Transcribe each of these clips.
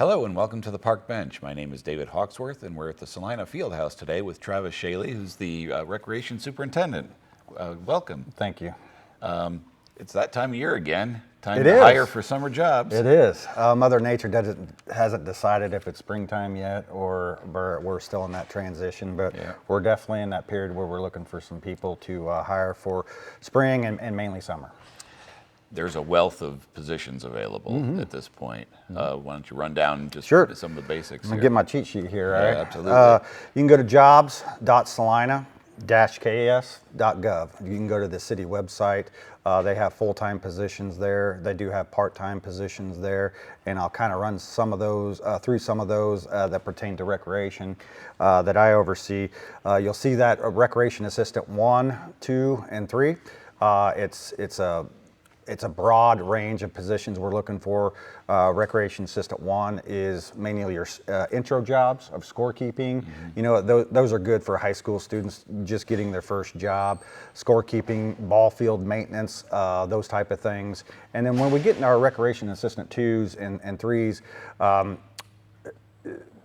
Hello and welcome to the Park Bench. My name is David Hawksworth and we're at the Salina Fieldhouse today with Travis Shaley, who's the Recreation Superintendent. Welcome. Thank you. It's that time of year again. Time It to is. hire for summer jobs. It is. Mother Nature hasn't decided if it's springtime yet or we're still in that transition, but we're definitely in that period where we're looking for some people to hire for spring and mainly summer. There's a wealth of positions available at this point. Why don't you run down just Sure. some of the basics I'm going here. to get my cheat sheet here, all Yeah, right? absolutely. You can go to jobs.salina-kas.gov. You can go to the city website. They have full-time positions there. They do have part-time positions there, and I'll kind of run some of those through some of those that pertain to recreation that I oversee. You'll see that Recreation Assistant 1, 2, and 3. It's a broad range of positions we're looking for. Recreation Assistant 1 is mainly your intro jobs of scorekeeping. You know, those are good for high school students just getting their first job. Scorekeeping, ball field maintenance, those type of things. And then when we get in our Recreation Assistant 2s and 3s,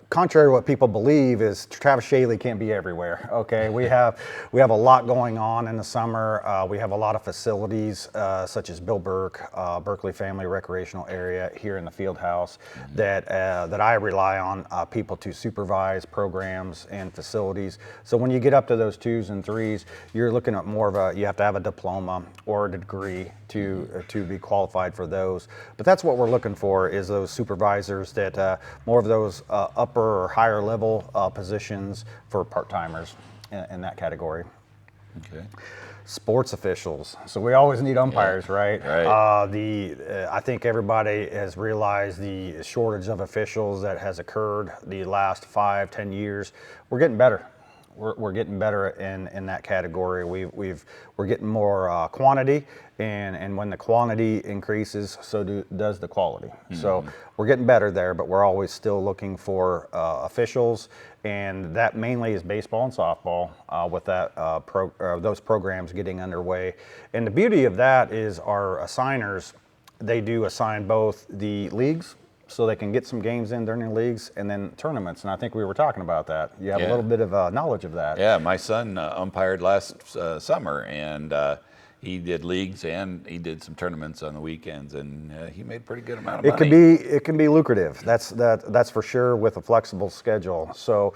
contrary to what people believe, is Travis Shaley can't be everywhere. Okay, we have a lot going on in the summer. We have a lot of facilities such as Bill Burke, Berkeley Family Recreational Area here in the field house that I rely on people to supervise programs and facilities. So when you get up to those 2s and 3s, you're looking at more of you have to have a diploma or a degree to be qualified for those. But that's what we're looking for, is those supervisors that more of those upper or higher level positions for part-timers in that category. Okay. Sports officials. So we always need umpires, right? Right. I think everybody has realized the shortage of officials that has occurred the last 5-10 years. We're getting better. We're getting better in that category. We're getting more quantity, and when the quantity increases, so does the quality. So we're getting better there, but we're always still looking for officials, and that mainly is baseball and softball with that those programs getting underway. And the beauty of that is our assigners, they do assign both the leagues, so they can get some games in during the leagues, and then tournaments. And I think we were talking about that. You have a little bit of knowledge of that. Yeah, my son umpired last summer, and he did leagues and he did some tournaments on the weekends, and he made a pretty good amount of money. It can be lucrative. That's for sure with a flexible schedule. So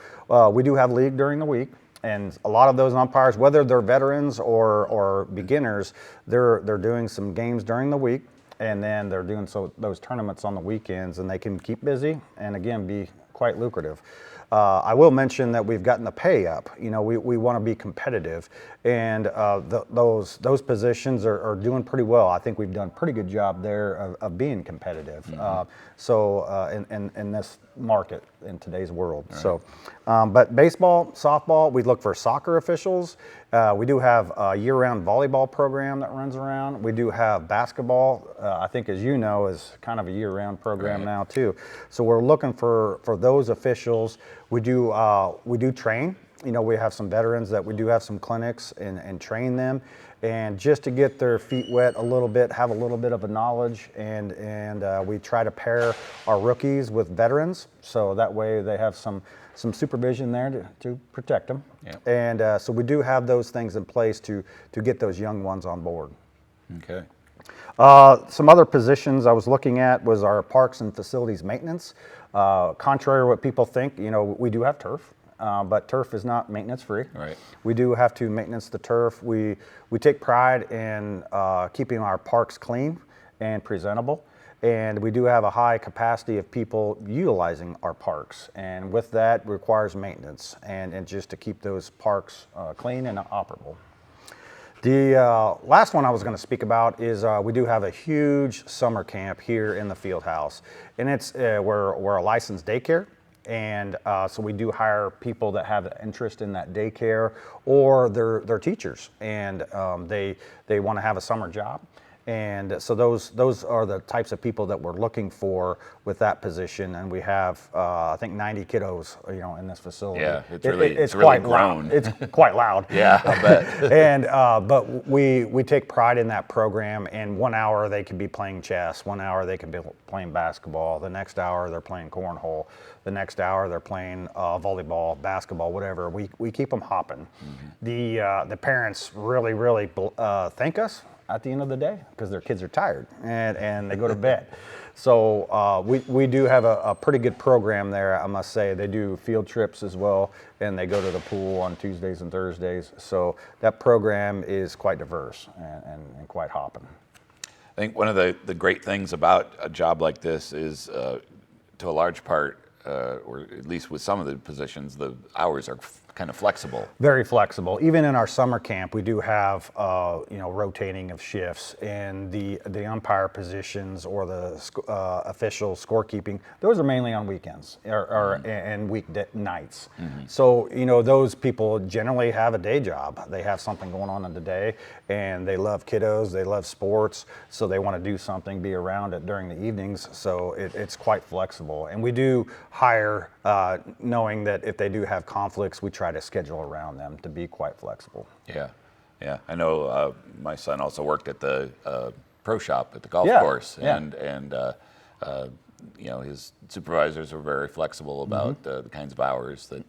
we do have league during the week. And a lot of those umpires, whether they're veterans or beginners, they're doing some games during the week. And then they're doing those tournaments on the weekends, and they can keep busy and again be quite lucrative. I will mention that we've gotten the pay up. You know, we want to be competitive, and those positions are doing pretty well. I think we've done a pretty good job there of being competitive. In this market in today's world. Right. So, but baseball, softball, we look for soccer officials. We do have a year-round volleyball program that runs around. We do have basketball. I think, as you know, is kind of a year-round program now too. So we're looking for those officials. We do train. You know, we have some veterans that we do have some clinics and train them, and just to get their feet wet a little bit, have a little bit of a knowledge, and we try to pair our rookies with veterans, so that way they have some supervision there to protect them. Yep. And so we do have those things in place to get those young ones on board. Okay. Some other positions I was looking at was our parks and facilities maintenance. Contrary to what people think, you know, we do have turf. But turf is not maintenance free. Right. We do have to maintenance the turf. We take pride in keeping our parks clean and presentable, and we do have a high capacity of people utilizing our parks, and with that requires maintenance and just to keep those parks clean and operable. The last one I was going to speak about is we do have a huge summer camp here in the field house, and it's we're a licensed daycare. And so we do hire people that have interest in that daycare, or they're teachers, and they want to have a summer job. And so those are the types of people that we're looking for with that position. And we have, I think, 90 kiddos, in this facility. Yeah, it's it's really quite grown. loud. It's quite loud. Yeah, I bet. And but we take pride in that program. And 1 hour they could be playing chess. 1 hour they could be playing basketball. The next hour they're playing cornhole. The next hour they're playing volleyball, basketball, whatever. We keep them hopping. The parents really thank us at the end of the day because their kids are tired and they go to bed. So we do have a pretty good program there, I must say. They do field trips as well, and they go to the pool on Tuesdays and Thursdays. So that program is quite diverse and quite hopping. I think one of the great things about a job like this is, to a large part, or at least with some of the positions, the hours are kind of flexible. Very flexible. Even in our summer camp, we do have rotating of shifts, and the umpire positions or the official scorekeeping. Those are mainly on weekends and week nights. So those people generally have a day job. They have something going on in the day, and they love kiddos. They love sports, so they want to do something, be around it during the evenings. So it's quite flexible, and we do hire knowing that if they do have conflicts, we try to schedule around them to be quite flexible. Yeah. I know my son also worked at the pro shop at the golf course, and his supervisors were very flexible about the kinds of hours that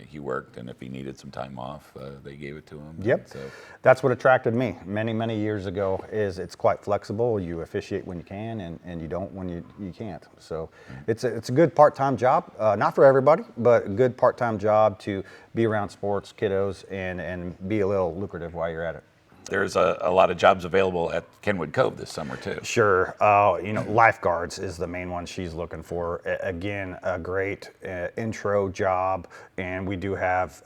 he worked, and if he needed some time off, they gave it to him. Yep. So that's what attracted me many years ago. Is it's quite flexible. You officiate when you can, and you don't when you can't. So it's a good part-time job. Not for everybody, but a good part-time job to be around sports, kiddos, and be a little lucrative while you're at it. There's a lot of jobs available at Kenwood Cove this summer too. Sure. Lifeguards is the main one she's looking for. Again, a great intro job, and we do have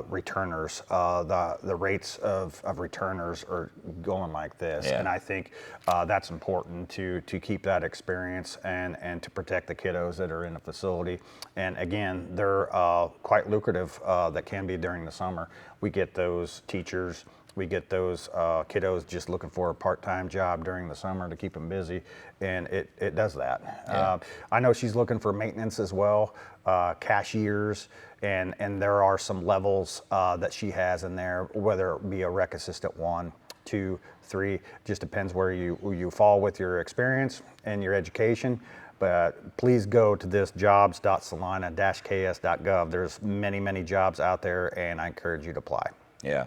returners. The rates of returners are going like this, and I think that's important to keep that experience and to protect the kiddos that are in the facility. And again, they're quite lucrative. That can be during the summer. We get those teachers. We get those kiddos just looking for a part-time job during the summer to keep them busy, and it does that. Yeah. I know she's looking for maintenance as well, cashiers, and there are some levels that she has in there, whether it be a rec assistant 1, 2, 3, just depends where you fall with your experience and your education. But please go to this jobs.salina-ks.gov. There's many jobs out there, and I encourage you to apply. Yeah.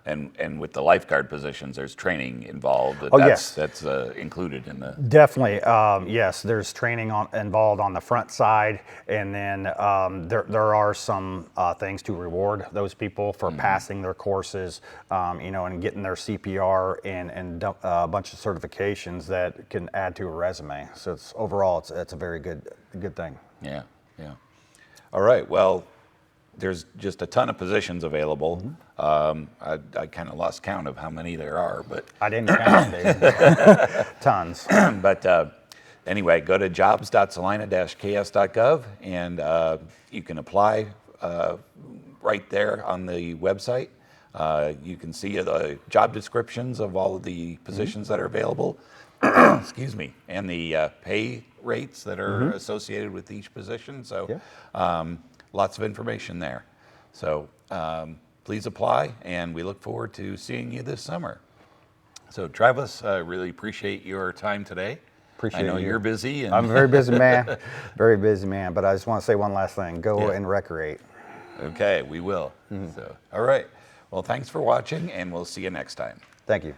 And with the lifeguard positions, there's training involved. Yes. That's included in the... Definitely, yes. There's training involved on the front side, and then there are some things to reward those people for passing their courses, and getting their CPR and a bunch of certifications that can add to a resume. So overall, it's a very good thing. Yeah. All right. Well, there's just a ton of positions available. I kind of lost count of how many there are, but I didn't count, Dave. Tons. But anyway, go to jobs.salina-ks.gov, and you can apply right there on the website. You can see the job descriptions of all of the positions that are available. Excuse me, and the pay rates that are associated with each position. So lots of information there. So please apply, and we look forward to seeing you this summer. So Travis, I really appreciate your time today. Appreciate I know you. you're busy. And I'm a very busy man, but I just want to say one last thing. Go and recreate. Okay, we will. So, all right. Well, thanks for watching, and we'll see you next time. Thank you.